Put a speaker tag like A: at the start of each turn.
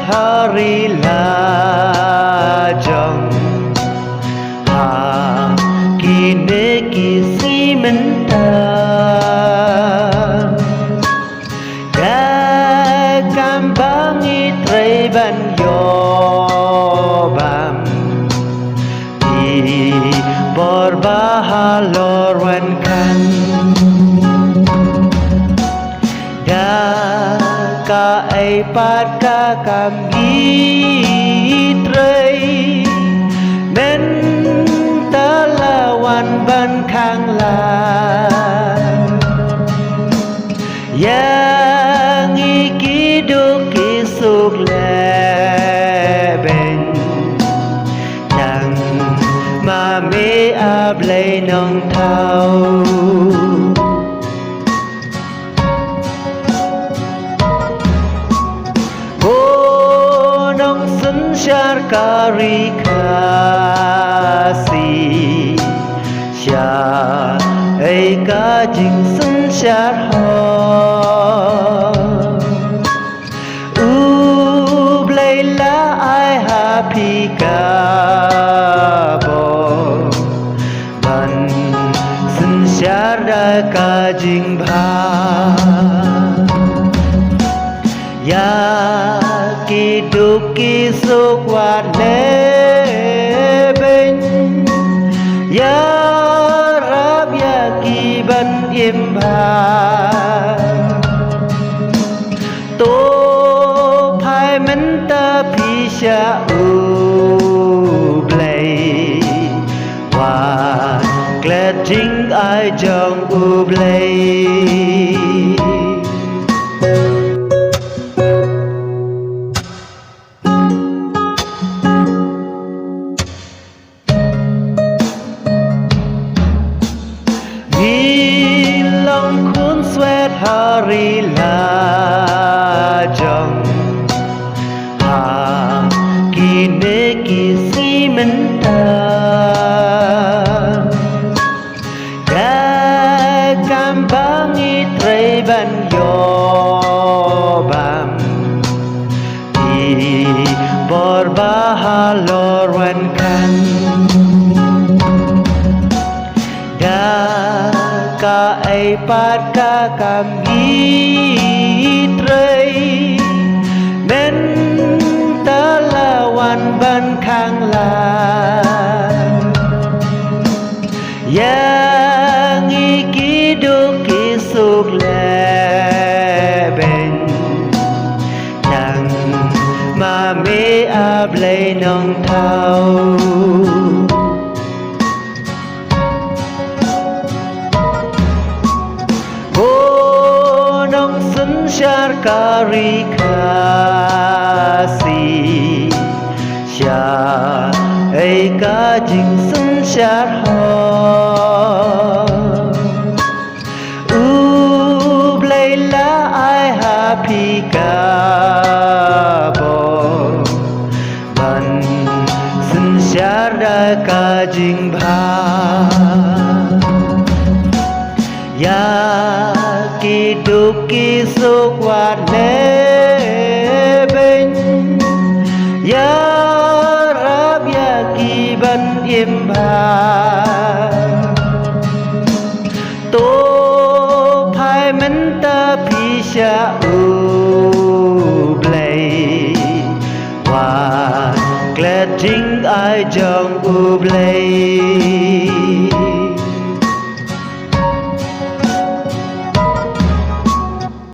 A: hari la jong ha kine kisi menta ga kambangi trai ban yo bam di bor bahalor wan kan ka ai pat ka kam gi trai men talawan ban khang la yang iki du kisuk le ben chẳng mà mê áp lấy nông thao Syarkari kasih Syah Eka jing sun syar ho Ublayla ai happy ka bo Ban sun syar da ka jing bha Ya kiduk kisuk wat le ben ya rab ya kiban im ba to phai men ta phi sha u blay wa glad jing ai jong u blay hari la jong ha kine kisi menta ga kambangi trai ban yo bam di bor bahalor wan kan ka ai pat ka kam gi trai men talawan ban khang la yang iki du kisuk le ben chẳng mà mê áp lấy nông thao Syarkari kasih Syah Eka jing sun syar ho Ublayla ai happy ka bo Ban sun syar da ka jing bha Ya kiduk kisuk wat le ben ya rab ya kiban im ba to phai men ta phi sha u blay wa glad jing ai jong u blay